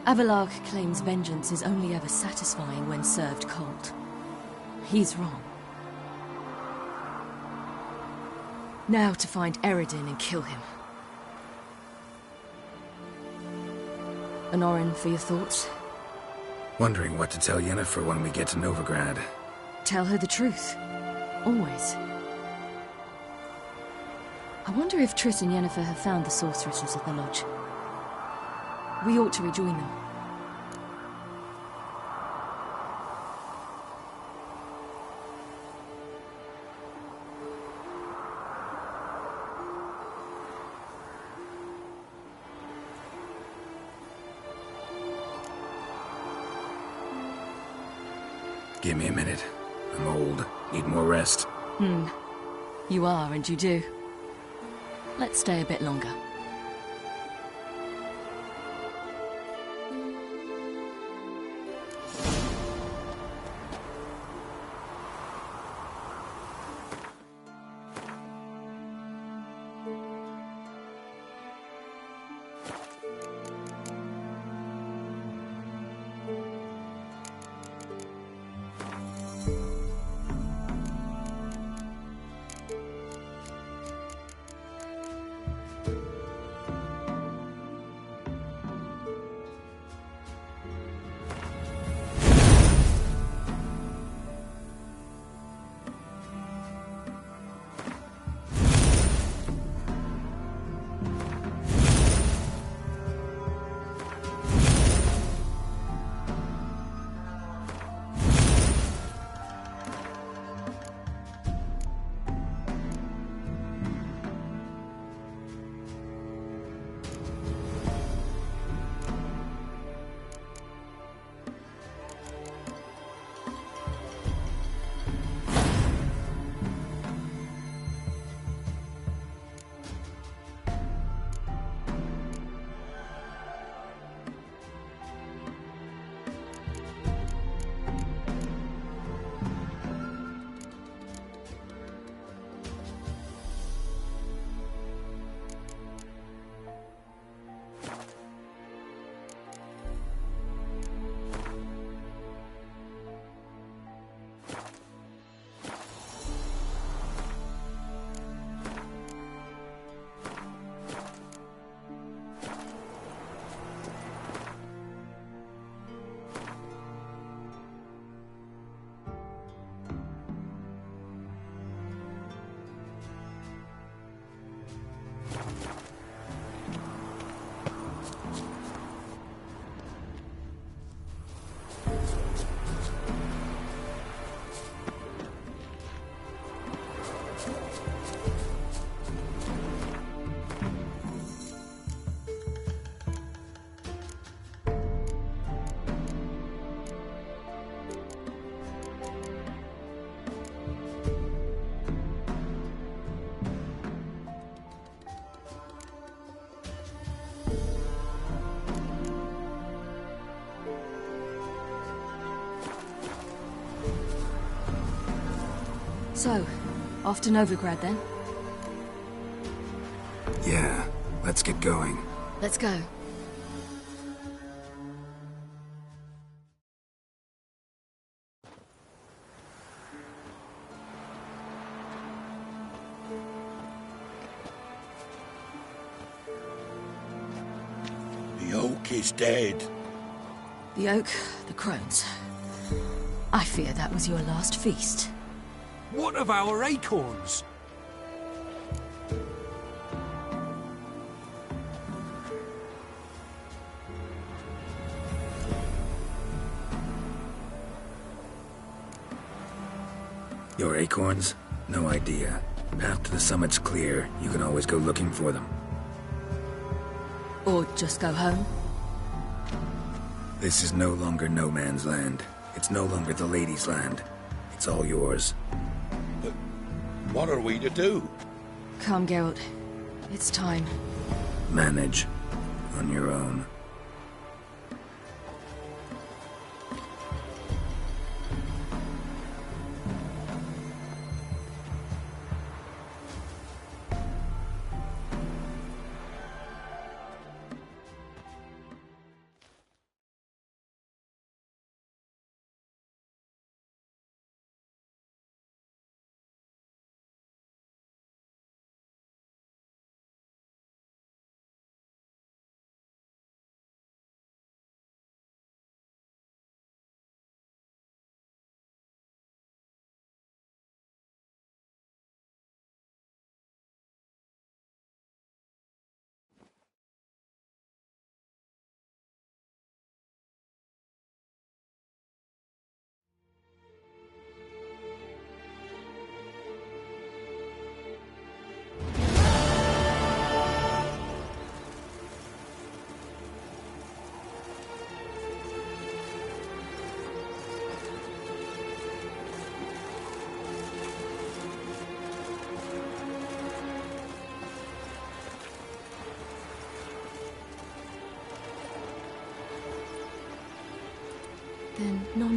Speaker 10: Avelarg claims vengeance is only ever satisfying when served cold. He's wrong. Now to find Eredin and kill him. Honorin, for your thoughts?
Speaker 2: Wondering what to tell Yennefer when we get to Novigrad.
Speaker 10: Tell her the truth. Always. I wonder if Triss and Yennefer have found the sorceresses at the lodge. We ought to rejoin them.
Speaker 2: Give me a minute. I'm old. Need more rest.
Speaker 10: You are, and you do. Let's stay a bit longer. So, off to Novigrad then?
Speaker 2: Yeah, let's get going.
Speaker 10: Let's go.
Speaker 12: The oak is dead.
Speaker 10: The oak, the crones. I fear that was your last feast.
Speaker 11: What of our acorns?
Speaker 2: Your acorns? No idea. Path to the summit's clear. You can always go looking for them.
Speaker 10: Or just go home?
Speaker 2: This is no longer no man's land. It's no longer the lady's land. It's all yours.
Speaker 12: But what are we to do?
Speaker 10: Come, Geralt. It's time.
Speaker 2: Manage. On your own.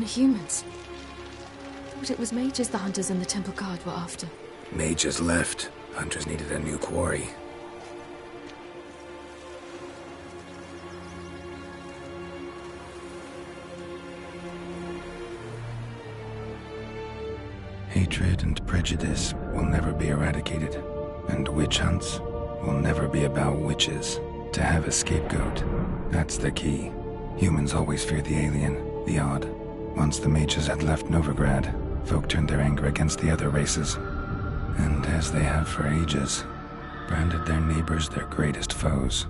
Speaker 10: humans. Thought it was mages the hunters and the temple guard were after.
Speaker 2: Mages left. Hunters needed a new quarry. Hatred and prejudice will never be eradicated, and witch hunts will never be about witches. To have a scapegoat, that's the key. Humans always fear the alien, the odd. Once the mages had left Novigrad, folk turned their anger against the other races, and as they have for ages, branded their neighbors their greatest foes.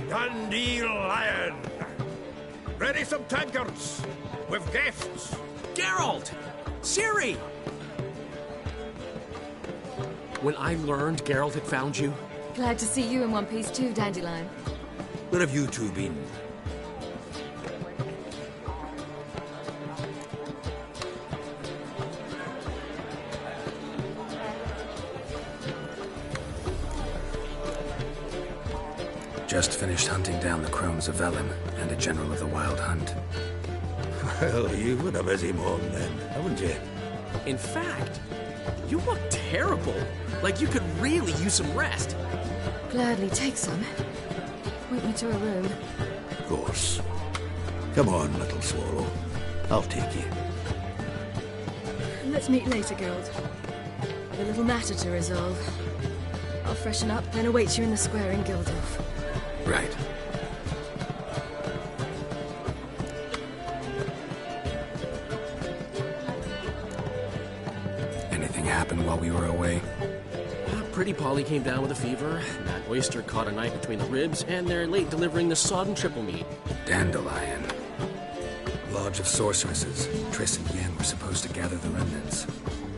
Speaker 11: Dandelion! Ready some tankards with guests.
Speaker 18: Geralt! Ciri! When I learned Geralt had found you...
Speaker 10: Glad to see you in one piece too, Dandelion.
Speaker 11: Where have you two been?
Speaker 2: Just finished hunting down the crones of Velen and a general of the Wild Hunt.
Speaker 11: Well, you've been a busy morning then, haven't you?
Speaker 18: In fact, you look terrible. Like you could really use some rest.
Speaker 10: Gladly take some. Point me to a room.
Speaker 11: Of course. Come on, little swallow. I'll take you.
Speaker 10: Let's meet later, Geralt. I've a little matter to resolve. I'll freshen up, then await you in the square in Gildorf.
Speaker 2: Right. Anything happened while we were away?
Speaker 18: Pretty Polly came down with a fever. That oyster caught a knife between the ribs, and they're late delivering the sodden triple meat.
Speaker 2: Dandelion. Lodge of Sorceresses. Triss and Yen were supposed to gather the remnants.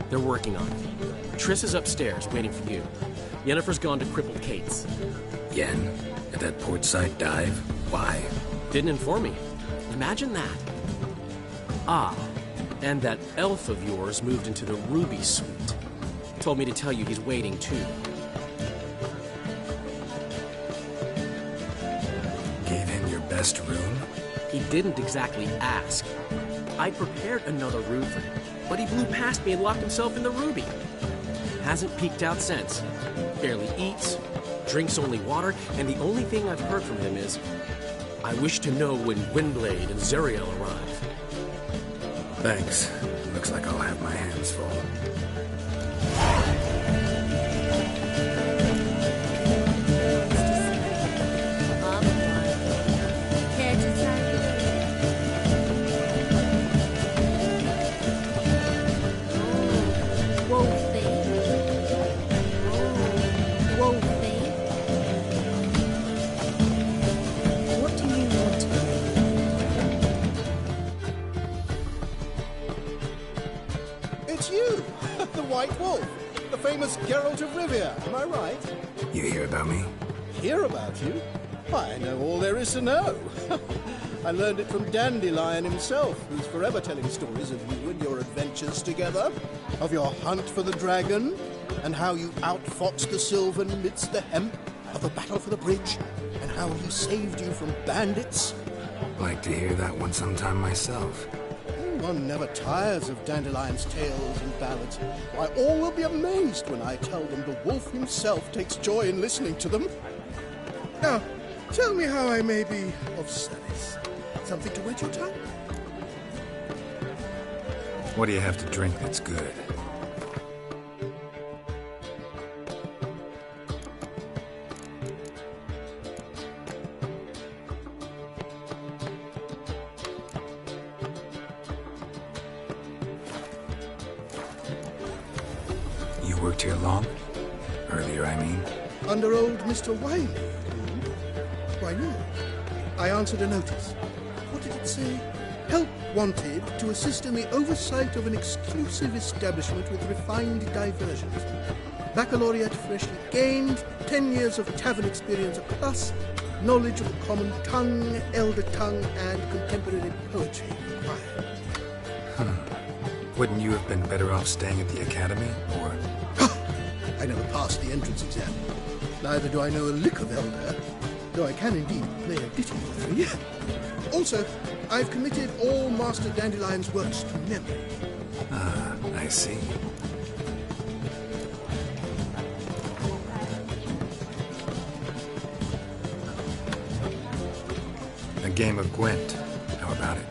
Speaker 18: They're working on it. Triss is upstairs, waiting for you. Yennefer's gone to crippled Kate's.
Speaker 2: Yen? At that portside dive? Why?
Speaker 18: Didn't inform me. Imagine that. Ah, and that elf of yours moved into the Ruby Suite. Told me to tell you he's waiting, too.
Speaker 2: Gave him your best room?
Speaker 18: He didn't exactly ask. I prepared another room for him, but he blew past me and locked himself in the Ruby. Hasn't peeked out since. Barely eats, drinks only water, and the only thing I've heard from him is, I wish to know when Gwynblade and Zariel arrive.
Speaker 2: Thanks. Looks like I'll have my hands full.
Speaker 19: Geralt of Rivia, am I right?
Speaker 2: You hear about me?
Speaker 19: Hear about you? I know all there is to know. I learned it from Dandelion himself, who's forever telling stories of you and your adventures together, of your hunt for the dragon, and how you outfoxed the Sylvan amidst the hemp, of the battle for the bridge, and how he saved you from bandits.
Speaker 2: Like to hear that one sometime myself.
Speaker 19: One never tires of Dandelion's tales and ballads. Why, all will be amazed when I tell them the wolf himself takes joy in listening to them. Now, tell me how I may be of service. Something to wet your tongue?
Speaker 2: What do you have to drink that's good? Worked here long? Earlier, I mean.
Speaker 19: Under old Mr. Wiley? Why, no. I answered a notice. What did it say? Help wanted to assist in the oversight of an exclusive establishment with refined diversions. Baccalaureate freshly gained, 10 years of tavern experience plus, knowledge of the common tongue, elder tongue, and contemporary poetry required.
Speaker 2: Wouldn't you have been better off staying at the academy, or...?
Speaker 19: I never passed the entrance exam. Neither do I know a lick of elder, though I can indeed play a ditty or three. Also, I've committed all Master Dandelion's works to memory.
Speaker 2: Ah, I see. A game of Gwent. How about it?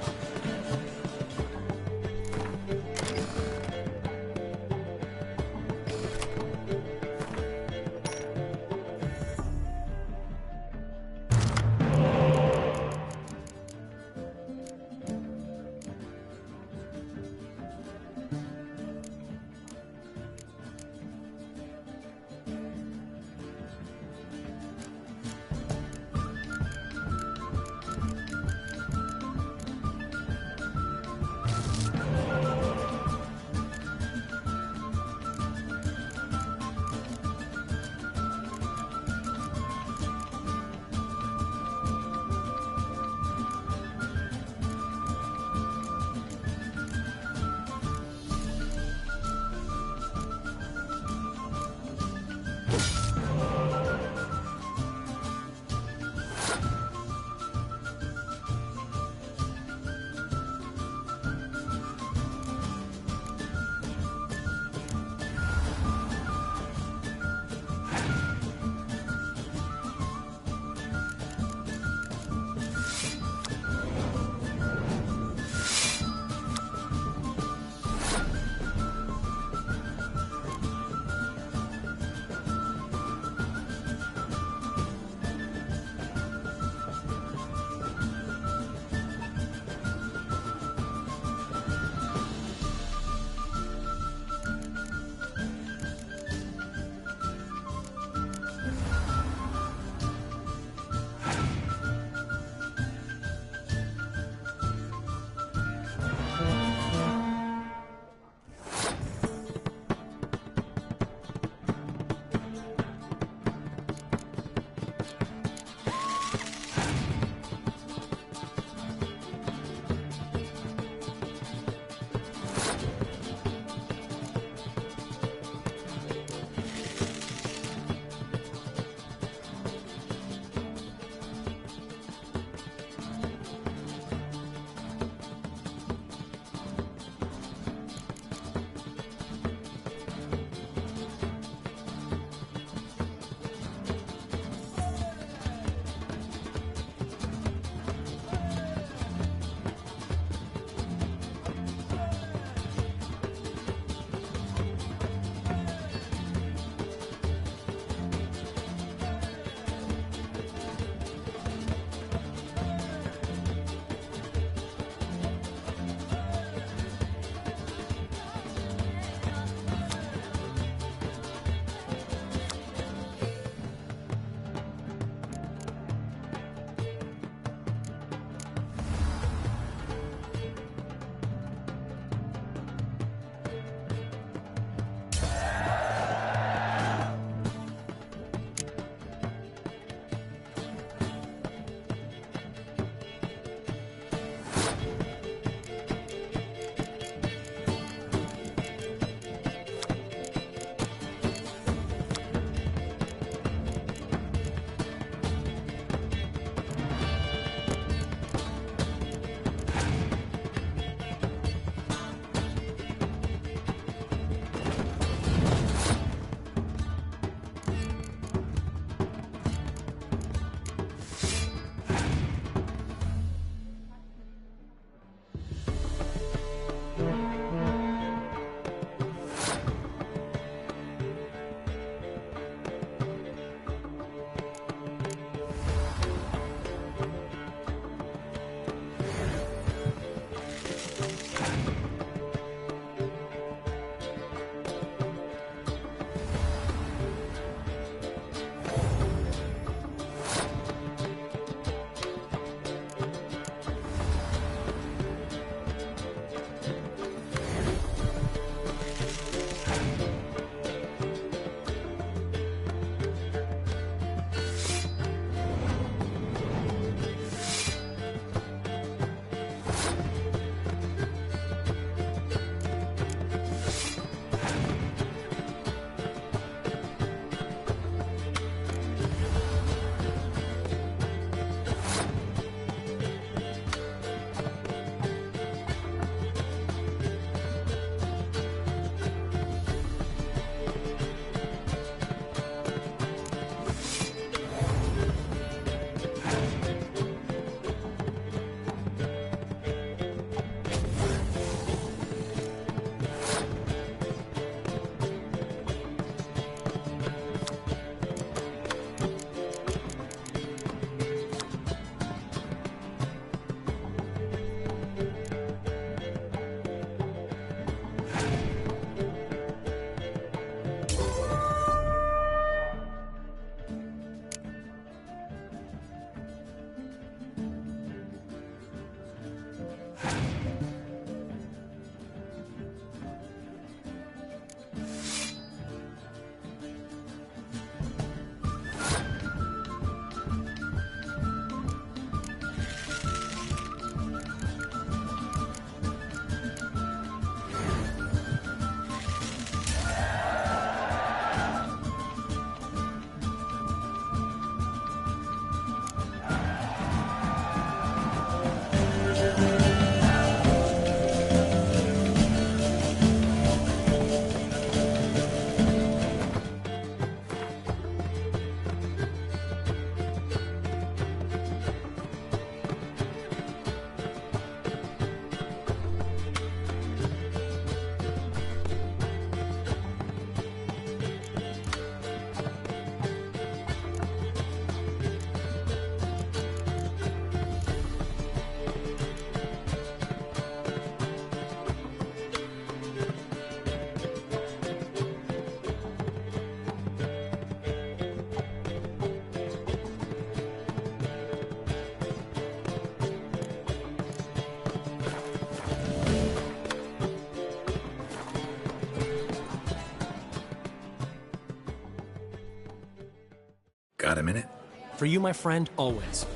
Speaker 18: For you, my friend, always.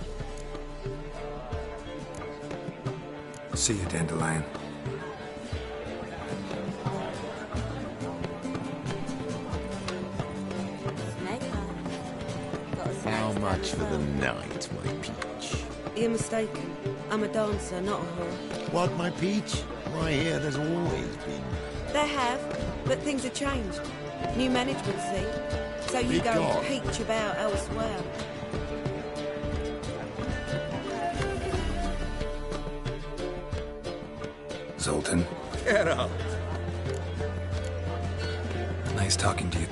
Speaker 2: See you, Dandelion.
Speaker 11: How much for the night, my peach?
Speaker 6: You're mistaken. I'm a dancer, not a whore.
Speaker 11: What, my peach? Why, here there's always been.
Speaker 6: There have, but things have changed. New management, see? So you
Speaker 11: Be
Speaker 6: go
Speaker 11: gone.
Speaker 6: peach about elsewhere.
Speaker 2: Zoltan,
Speaker 11: Get up.
Speaker 2: nice talking to you.